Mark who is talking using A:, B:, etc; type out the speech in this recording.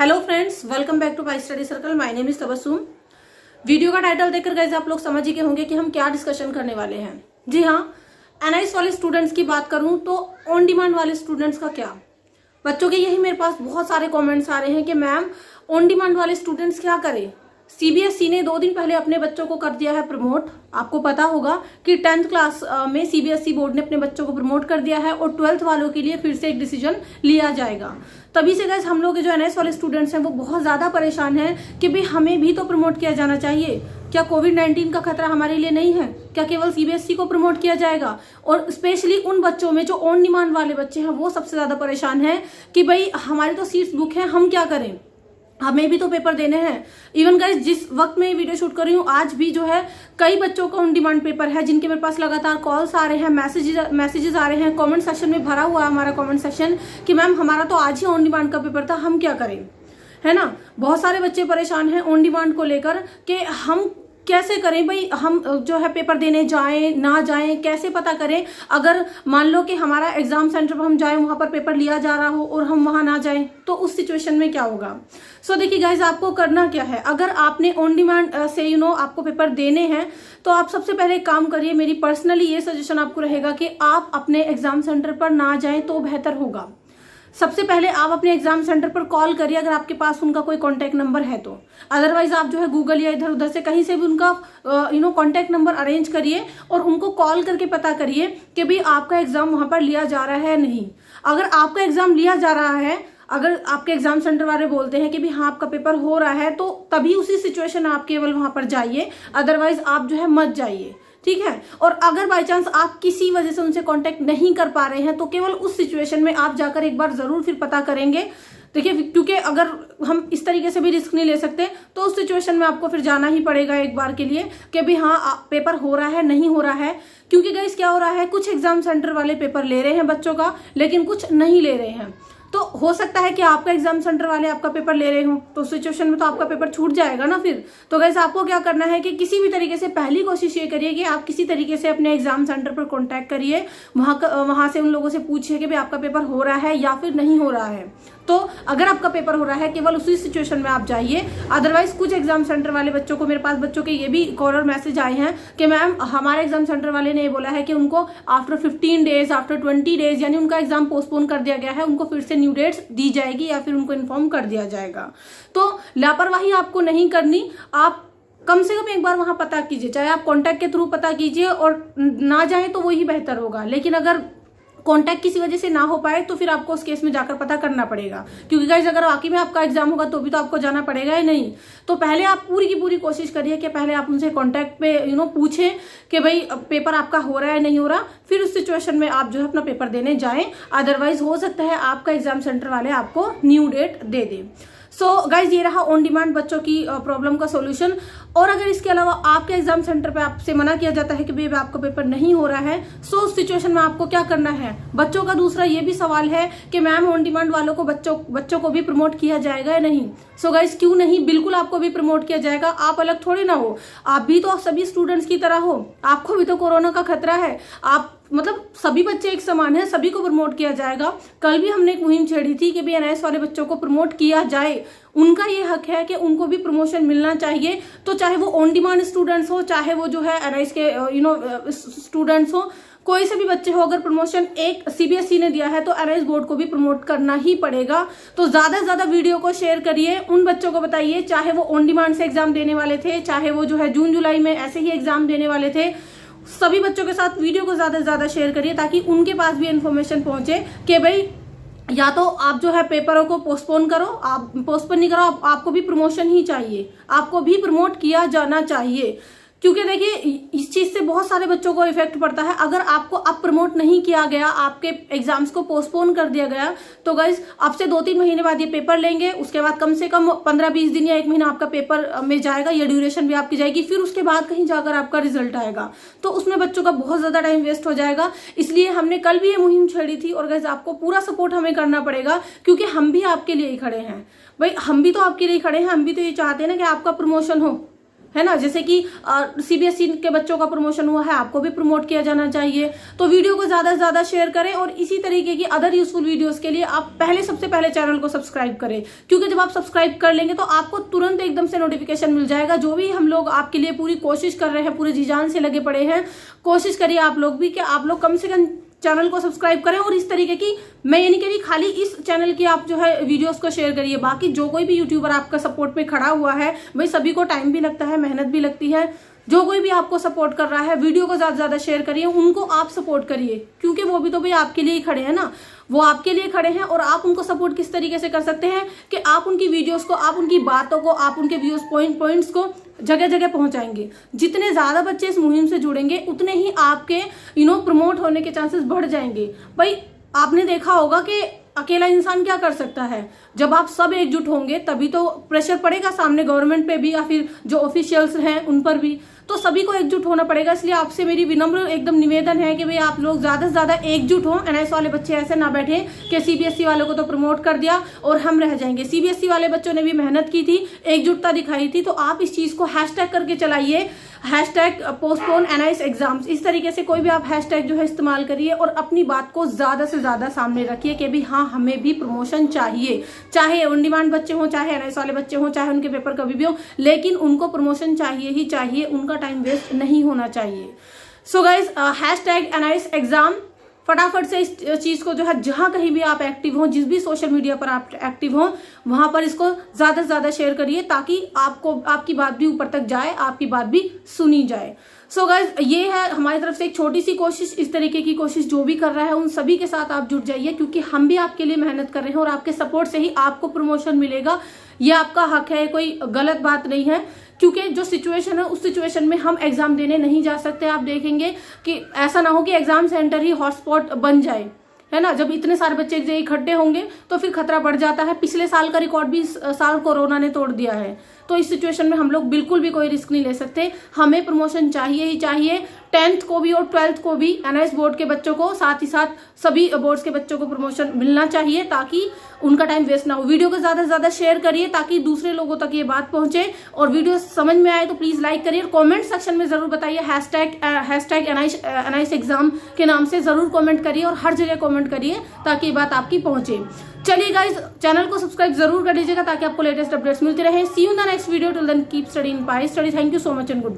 A: Hello friends, welcome back to my study circle. My name is Tabassum. Video का title देखकर guys आप लोग समझ ही गए होंगे कि हम क्या डिस्कशन करने वाले हैं। जी हाँ, एनआईएस वाले स्टूडेंट्स की बात करूं तो ऑन डिमांड वाले स्टूडेंट्स का क्या। बच्चों के यही मेरे पास बहुत सारे कमेंट्स आ रहे हैं कि मैम ऑन डिमांड वाले स्टूडेंट्स क्या करें। सीबीएसई ने 2 दिन पहले अपने बच्चों को कर दिया है प्रमोट। आपको पता होगा कि 10th क्लास में सीबीएसई बोर्ड ने अपने बच्चों को प्रमोट कर दिया है और 12th वालों के लिए फिर से एक डिसीजन लिया जाएगा। तभी से गाइस हम लोग जो एनआईएस वाले स्टूडेंट्स हैं वो बहुत ज्यादा परेशान हैं कि भाई हमें भी तो प्रमोट किया जाना चाहिए। क्या कोविड-19 का खतरा हमारे लिए नहीं है? क्या केवल सीबीएसई को प्रमोट किया जाएगा? और स्पेशली उन बच्चों में जो ऑन डिमांड वाले बच्चे हैं वो सबसे ज्यादा परेशान हैं कि भाई हमारी तो सीट्स बुक है, हम क्या करें, हमें भी तो पेपर देने हैं। इवन गाइस जिस वक्त मैं वीडियो शूट कर रही हूँ आज भी जो है कई बच्चों का ऑन डिमांड पेपर है जिनके मेरे पास लगातार कॉल्स आ रहे हैं, मैसेजेस आ रहे हैं। कमेंट सेक्शन में भरा हुआ है हमारा कमेंट सेक्शन कि मैम हमारा तो आज ही ऑन डिमांड का पेपर था, हम क्या करें, है ना। बहुत सारे बच्चे परेशान हैं ऑन डिमांड को लेकर कि हम कैसे करें भाई, हम जो है पेपर देने जाएं ना जाएं, कैसे पता करें। अगर मान लो कि हमारा एग्जाम सेंटर पर हम जाएं, वहां पर पेपर लिया जा रहा हो और हम वहां ना जाएं तो उस सिचुएशन में क्या होगा। सो देखिए गाइज, आपको करना क्या है। अगर आपने ऑन डिमांड से आपको पेपर देने हैं तो आप सबसे पहले एक काम करिए। मेरी पर्सनली ये सजेशन आपको रहेगा कि आप अपने एग्जाम सेंटर पर ना जाएं तो बेहतर होगा। सबसे पहले आप अपने एग्जाम सेंटर पर कॉल करिए अगर आपके पास उनका कोई कांटेक्ट नंबर है तो। अदरवाइज आप जो है गूगल या इधर उधर से कहीं से भी उनका कांटेक्ट नंबर अरेंज करिए और उनको कॉल करके पता करिए कि भाई आपका एग्जाम वहां पर लिया जा रहा है नहीं। अगर आपका एग्जाम लिया जा रहा है, अगर आपके एग्जाम सेंटर वाले बोलते हैं कि भाई हाँ आपका पेपर हो रहा है, तो तभी उसी सिचुएशन आप केवल वहां पर जाइए, अदरवाइज आप जो है मत जाइए, ठीक है। और अगर बाय चांस आप किसी वजह से उनसे कांटेक्ट नहीं कर पा रहे हैं तो केवल उस सिचुएशन में आप जाकर एक बार जरूर फिर पता करेंगे। देखिए, क्योंकि अगर हम इस तरीके से भी रिस्क नहीं ले सकते तो उस सिचुएशन में आपको फिर जाना ही पड़ेगा एक बार के लिए कि भाई हाँ पेपर हो रहा है नहीं हो रहा है। क्योंकि गाइस क्या हो रहा है, कुछ एग्जाम सेंटर वाले पेपर ले रहे हैं बच्चों का लेकिन कुछ नहीं ले रहे हैं। तो हो सकता है कि आपका एग्जाम सेंटर वाले आपका पेपर ले रहे हो तो सिचुएशन में तो आपका पेपर छूट जाएगा ना फिर। तो गाइस आपको क्या करना है कि किसी भी तरीके से पहली कोशिश ये करिए कि आप किसी तरीके से अपने एग्जाम सेंटर पर कांटेक्ट करिए, वहां से उन लोगों से पूछिए कि भाई आपका पेपर हो रहा है या फिर नहीं हो रहा है। तो अगर आपका पेपर हो रहा है केवल उसी सिचुएशन में आप जाइए। अदरवाइज कुछ एग्जाम सेंटर वाले बच्चों को, मेरे पास बच्चों के ये भी कॉल और मैसेज आए हैं कि मैम हमारे एग्जाम सेंटर वाले ने ये बोला है कि उनको आफ्टर 15 डेज, आफ्टर 20 डेज यानी उनका एग्जाम पोस्टपोन कर दिया गया है, उनको फिर से न्यू डेट्स दी जाएगी या फिर उनको इन्फॉर्म कर दिया जाएगा। तो लापरवाही आपको नहीं करनी, आप कम से कम एक बार वहां पता कीजिए, चाहे आप कॉन्टैक्ट के थ्रू पता कीजिए और ना जाए तो वही बेहतर होगा। लेकिन अगर कांटेक्ट किसी वजह से ना हो पाए तो फिर आपको उस केस में जाकर पता करना पड़ेगा, क्योंकि गाइस अगर वाकई में आपका एग्जाम होगा तो भी तो आपको जाना पड़ेगा ही नहीं। तो पहले आप पूरी की पूरी कोशिश करिए कि पहले आप उनसे कांटेक्ट पे पूछें कि भाई पेपर आपका हो रहा है नहीं हो रहा, फिर उस सिचुएशन में आप जो है अपना पेपर देने जाएं। अदरवाइज हो सकता है आपका एग्जाम सेंटर वाले आपको न्यू डेट दे दें। सो गाइज ये रहा ऑन डिमांड बच्चों की प्रॉब्लम का सॉल्यूशन। और अगर इसके अलावा आपके एग्जाम सेंटर पे आपसे मना किया जाता है कि भाई आपका पेपर नहीं हो रहा है, सो उस सिचुएशन में आपको क्या करना है। बच्चों का दूसरा ये भी सवाल है कि मैम ऑन डिमांड वालों को बच्चों को भी प्रमोट किया जाएगा या नहीं। सो गाइज क्यों नहीं, बिल्कुल आपको भी प्रमोट किया जाएगा। आप अलग थोड़ी ना हो, आप भी तो सभी स्टूडेंट्स की तरह हो, आपको भी तो कोरोना का खतरा है। आप मतलब सभी बच्चे एक समान है, सभी को प्रमोट किया जाएगा। कल भी हमने एक मुहिम छेड़ी थी कि भी एनआईएस वाले बच्चों को प्रमोट किया जाए, उनका ये हक है कि उनको भी प्रमोशन मिलना चाहिए। तो चाहे वो ऑन डिमांड स्टूडेंट्स हो, चाहे वो जो है एनआईएस के स्टूडेंट्स हो, कोई से भी बच्चे हो, अगर प्रमोशन एक सीबीएसई ने दिया है तो एनआईएस बोर्ड को भी प्रमोट करना ही पड़ेगा। तो ज्यादा से ज्यादा वीडियो को शेयर करिए, उन बच्चों को बताइए, चाहे वो ऑन डिमांड से एग्जाम देने वाले थे, चाहे वो जो है जून जुलाई में ऐसे ही एग्जाम देने वाले थे। सभी बच्चों के साथ वीडियो को ज्यादा से ज्यादा शेयर करिए ताकि उनके पास भी इन्फॉर्मेशन पहुंचे कि भाई या तो आप जो है पेपरों को पोस्टपोन करो, आप पोस्टपोन नहीं करो, आपको भी प्रमोशन ही चाहिए, आपको भी प्रमोट किया जाना चाहिए। क्योंकि देखिए इस चीज से बहुत सारे बच्चों को इफेक्ट पड़ता है। अगर आपको अब प्रमोट नहीं किया गया, आपके एग्जाम्स को पोस्टपोन कर दिया गया, तो गाइस आपसे 2-3 महीने बाद ये पेपर लेंगे, उसके बाद कम से कम 15-20 दिन या 1 महीना आपका पेपर में जाएगा, ये ड्यूरेशन भी आपकी जाएगी, फिर उसके बाद कहीं जाकर आपका रिजल्ट आएगा, तो उसमें बच्चों का बहुत ज्यादा टाइम वेस्ट हो जाएगा। इसलिए हमने कल भी ये मुहिम छेड़ी थी और गाइस आपको पूरा सपोर्ट हमें करना पड़ेगा, क्योंकि हम भी आपके लिए ही खड़े हैं भाई, हम भी तो आपके लिए खड़े हैं, हम भी तो ये चाहते हैं ना कि आपका प्रमोशन हो, है ना, जैसे कि सीबीएसई के बच्चों का प्रमोशन हुआ है, आपको भी प्रमोट किया जाना चाहिए। तो वीडियो को ज्यादा से ज्यादा शेयर करें और इसी तरीके की अदर यूजफुल वीडियोस के लिए आप सबसे पहले चैनल को सब्सक्राइब करें, क्योंकि जब आप सब्सक्राइब कर लेंगे तो आपको तुरंत एकदम से नोटिफिकेशन मिल जाएगा। जो भी हम लोग आपके लिए पूरी कोशिश कर रहे हैं, पूरे जी जान से लगे पड़े हैं, कोशिश करिए आप लोग भी कि आप लोग कम से कम चैनल को सब्सक्राइब करें। और इस तरीके की, मैं ये नहीं कह रही खाली इस चैनल की आप जो है वीडियोस को शेयर करिए, बाकी जो कोई भी यूट्यूबर आपका सपोर्ट पे खड़ा हुआ है, भाई सभी को टाइम भी लगता है, मेहनत भी लगती है, जो कोई भी आपको सपोर्ट कर रहा है वीडियो को ज्यादा से ज्यादा शेयर करिए, उनको आप सपोर्ट करिए, क्योंकि वो भी तो भाई आपके लिए ही खड़े हैं ना, वो आपके लिए खड़े हैं। और आप उनको सपोर्ट किस तरीके से कर सकते हैं कि आप उनकी वीडियोस को, आप उनकी बातों को, आप उनके व्यूज पॉइंट्स को जगह जगह पहुंचाएंगे। जितने ज्यादा बच्चे इस मुहिम से जुड़ेंगे उतने ही आपके प्रमोट होने के चांसेस बढ़ जाएंगे। भाई आपने देखा होगा कि अकेला इंसान क्या कर सकता है, जब आप सब एकजुट होंगे तभी तो प्रेशर पड़ेगा सामने गवर्नमेंट पे भी या फिर जो ऑफिशियल्स हैं उन पर भी, तो सभी को एकजुट होना पड़ेगा। इसलिए आपसे मेरी विनम्र एकदम निवेदन है कि भाई आप लोग ज्यादा से ज्यादा एकजुट हो। एनआईएस वाले बच्चे ऐसे ना बैठे कि सीबीएसई वालों को तो प्रमोट कर दिया और हम रह जाएंगे। सीबीएसई वाले बच्चों ने भी मेहनत की थी, एकजुटता दिखाई थी, तो आप इस चीज को हैशटैग करके चलाइए, हैशटैग पोस्टपोन एनआईएस एग्जाम्स, इस तरीके से कोई भी आप हैशटैग जो है इस्तेमाल करिए और अपनी बात को ज्यादा से ज्यादा सामने रखिए कि भी हाँ हमें भी प्रमोशन चाहिए, चाहे ऑन डिमांड बच्चे हों, चाहे एनआईएस वाले बच्चे हों, चाहे उनके पेपर कभी भी हो, लेकिन उनको प्रमोशन चाहिए ही चाहिए, उनका टाइम वेस्ट नहीं होना चाहिए। So guys hashtag NIS exam, फटाफट से इस चीज को जो है जहां कहीं भी आप एक्टिव हो, जिस भी सोशल मीडिया पर आप एक्टिव हो, वहां पर इसको ज्यादा से ज्यादा शेयर करिए ताकि आपकी बात भी ऊपर तक जाए, आपकी बात भी सुनी जाए। सो गाइज ये है हमारी तरफ से एक छोटी सी कोशिश। इस तरीके की कोशिश जो भी कर रहा है उन सभी के साथ आप जुट जाइए, क्योंकि हम भी आपके लिए मेहनत कर रहे हैं और आपके सपोर्ट से ही आपको प्रमोशन मिलेगा। ये आपका हक है, कोई गलत बात नहीं है, क्योंकि जो सिचुएशन है उस सिचुएशन में हम एग्जाम देने नहीं जा सकते। आप देखेंगे कि ऐसा ना हो कि एग्जाम सेंटर ही हॉटस्पॉट बन जाए, है ना, जब इतने सारे बच्चे एक जगह इकट्ठे होंगे तो फिर खतरा बढ़ जाता है। पिछले साल का रिकॉर्ड भी इस साल कोरोना ने तोड़ दिया है, तो इस सिचुएशन में हम लोग बिल्कुल भी कोई रिस्क नहीं ले सकते। हमें प्रमोशन चाहिए ही चाहिए, 10th को भी और 12th को भी एनआईएस बोर्ड के बच्चों को, साथ ही साथ सभी बोर्ड्स के बच्चों को प्रमोशन मिलना चाहिए ताकि उनका टाइम वेस्ट ना हो। वीडियो को ज्यादा से ज्यादा शेयर करिए ताकि दूसरे लोगों तक ये बात पहुंचे, और वीडियो समझ में आए तो प्लीज लाइक करिए और कमेंट सेक्शन में जरूर बताइए हैशटैग एनआईएस एग्जाम के नाम से जरूर कमेंट करिए और हर जगह कमेंट करिए ताकि ये बात आपकी पहुंचे। चलिए गाइज, चैनल को सब्सक्राइब जरूर कर लीजिएगा ताकि आपको लेटेस्ट अपडेट्स मिलती रहे। See you in the next video, till then keep studying Pi Study. Thank you so much and good.